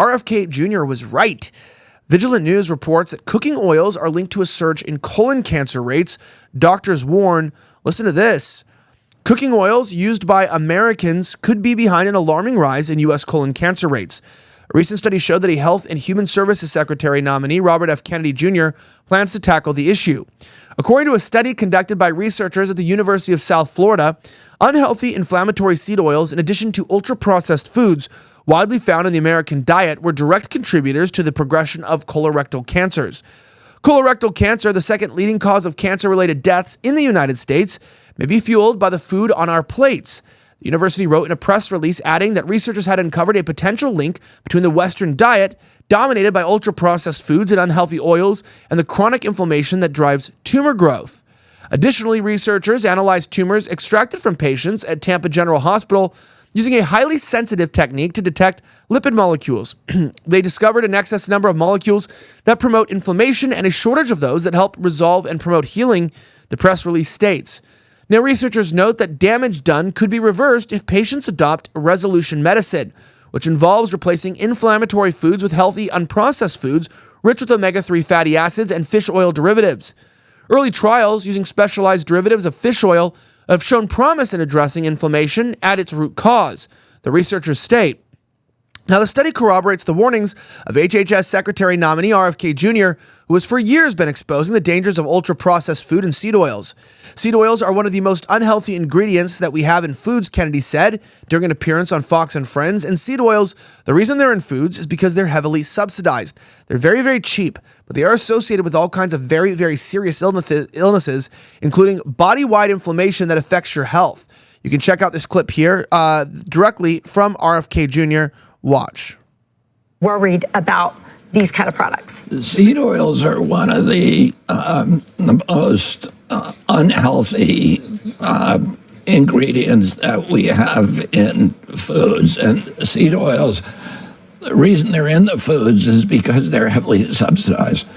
RFK Jr. was right. Vigilant News reports that cooking oils are linked to a surge in colon cancer rates. Doctors warn, listen to this, cooking oils used by Americans could be behind an alarming rise in U.S. colon cancer rates. A recent study showed that a Health and Human Services Secretary nominee, Robert F. Kennedy Jr., plans to tackle the issue. According to a study conducted by researchers at the University of South Florida, unhealthy inflammatory seed oils, in addition to ultra-processed foods widely found in the American diet, were direct contributors to the progression of colorectal cancers. Colorectal cancer, the second leading cause of cancer-related deaths in the United States, may be fueled by the food on our plates. The university wrote in a press release adding that researchers had uncovered a potential link between the Western diet, dominated by ultra-processed foods and unhealthy oils, and the chronic inflammation that drives tumor growth. Additionally, researchers analyzed tumors extracted from patients at Tampa General Hospital using a highly sensitive technique to detect lipid molecules. They discovered an excess number of molecules that promote inflammation and a shortage of those that help resolve and promote healing, the press release states. Now, researchers note that damage done could be reversed if patients adopt resolution medicine, which involves replacing inflammatory foods with healthy, unprocessed foods rich with omega-3 fatty acids and fish oil derivatives. Early trials using specialized derivatives of fish oil have shown promise in addressing inflammation at its root cause, the researchers state. Now, the study corroborates the warnings of HHS Secretary nominee RFK Jr., who has for years been exposing the dangers of ultra-processed food and seed oils. Seed oils are one of the most unhealthy ingredients that we have in foods, Kennedy said during an appearance on Fox and Friends. And seed oils, the reason they're in foods is because they're heavily subsidized. They're very, very cheap, but they are associated with all kinds of very, very serious illnesses, including body-wide inflammation that affects your health. You can check out this clip here directly from RFK Jr. Watch. Worried about these kind of products. Seed oils are one of the most unhealthy ingredients that we have in foods. And seed oils, the reason they're in the foods is because they're heavily subsidized.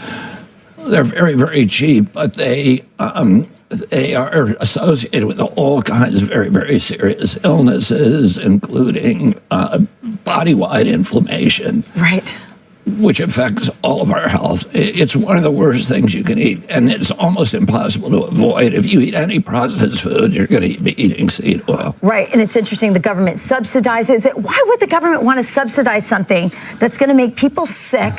They're very, very cheap, but they are associated with all kinds of very, very serious illnesses, including body-wide inflammation. Right. Which affects all of our health. It's one of the worst things you can eat, and it's almost impossible to avoid. If you eat any processed food, you're going to be eating seed oil. Right, and it's interesting, the government subsidizes it. Why would the government want to subsidize something that's going to make people sick,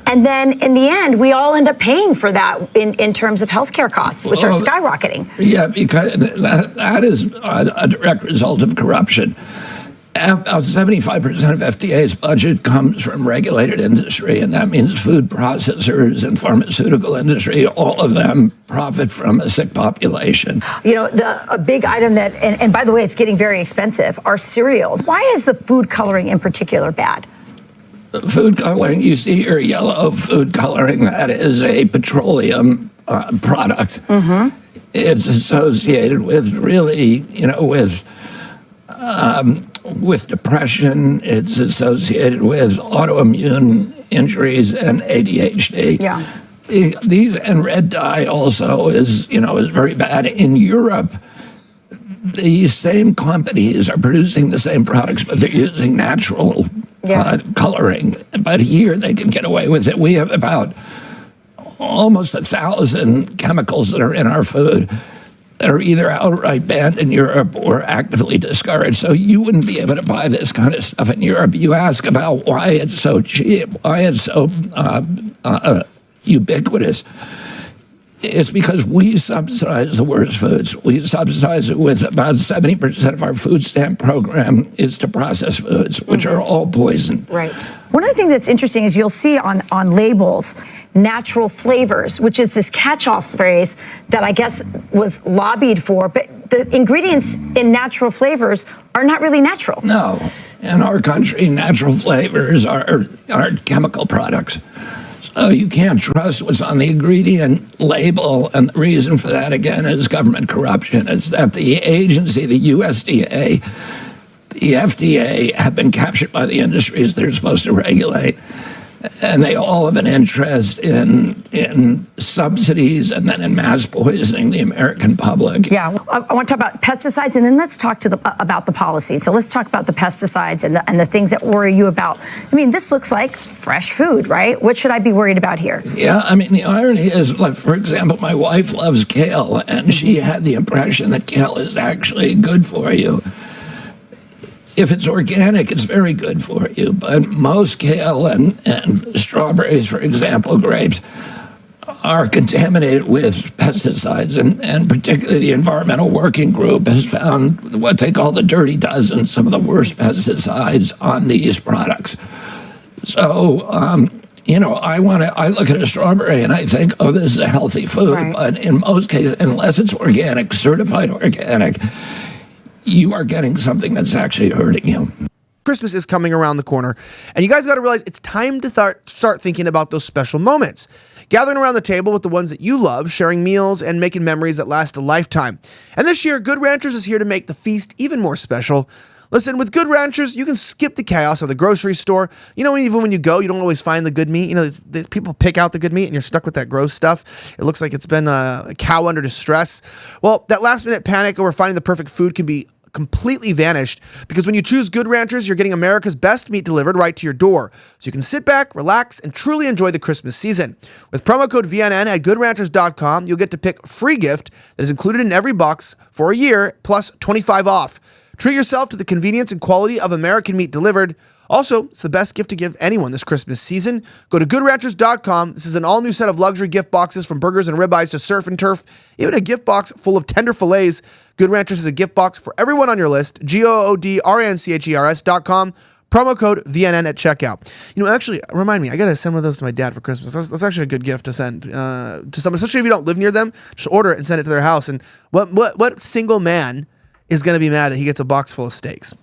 and then in the end, we all end up paying for that in terms of healthcare costs, which are skyrocketing? Yeah, because that is a direct result of corruption. About 75% of FDA's budget comes from regulated industry, and that means food processors and pharmaceutical industry. All of them profit from a sick population. You know, a big item that, and by the way, it's getting very expensive, are cereals. Why is the food coloring in particular bad? Food coloring, you see here yellow food coloring, that is a petroleum product. Mm-hmm. It's associated with really, with depression. It's associated with autoimmune injuries and ADHD. Yeah. These, and red dye also is very bad. In Europe, the same companies are producing the same products, but they're using natural coloring. But here they can get away with it. We have about almost 1,000 chemicals that are in our food that are either outright banned in Europe or actively discouraged. So you wouldn't be able to buy this kind of stuff in Europe. You ask about why it's so cheap, why it's so ubiquitous. It's because we subsidize the worst foods. We subsidize it with about 70% of our food stamp program is to processed foods, which are all poison. Right. One of the things that's interesting is you'll see on labels natural flavors, which is this catch-all phrase that I guess was lobbied for, but the ingredients in natural flavors are not really natural. No. In our country, natural flavors are chemical products. So you can't trust what's on the ingredient label, and the reason for that, again, is government corruption. It's that the agency, the USDA, the FDA, have been captured by the industries they're supposed to regulate. And they all have an interest in subsidies and then in mass poisoning the American public. Yeah, I want to talk about pesticides, and then let's talk about the policy. So let's talk about the pesticides and the things that worry you about. I mean, this looks like fresh food, right? What should I be worried about here? Yeah, I mean, the irony is, like, for example, my wife loves kale, and she had the impression that kale is actually good for you. If it's organic, it's very good for you. But most kale and strawberries, for example, grapes, are contaminated with pesticides. And particularly the Environmental Working Group has found what they call the dirty dozen, some of the worst pesticides on these products. So, I look at a strawberry and I think, oh, this is a healthy food. Right. But in most cases, unless it's organic, certified organic, you are getting something that's actually hurting you. Christmas is coming around the corner, and you guys got to realize it's time to start thinking about those special moments. Gathering around the table with the ones that you love, sharing meals, and making memories that last a lifetime. And this year, Good Ranchers is here to make the feast even more special. Listen, with Good Ranchers, you can skip the chaos of the grocery store. Even when you go, you don't always find the good meat. People pick out the good meat and you're stuck with that gross stuff. It looks like it's been a cow under distress. Well, that last minute panic over finding the perfect food can be completely vanished, because when you choose Good Ranchers, you're getting America's best meat delivered right to your door. So you can sit back, relax, and truly enjoy the Christmas season. With promo code VNN at goodranchers.com, you'll get to pick a free gift that is included in every box for a year, plus 25 off. Treat yourself to the convenience and quality of American meat delivered. Also, it's the best gift to give anyone this Christmas season. Go to goodranchers.com. This is an all-new set of luxury gift boxes, from burgers and ribeyes to surf and turf, even a gift box full of tender fillets. Good Ranchers is a gift box for everyone on your list. goodranchers.com. Promo code VNN at checkout. Actually, remind me, I got to send one of those to my dad for Christmas. That's actually a good gift to send to someone, especially if you don't live near them. Just order it and send it to their house. And what single man is going to be mad that he gets a box full of steaks?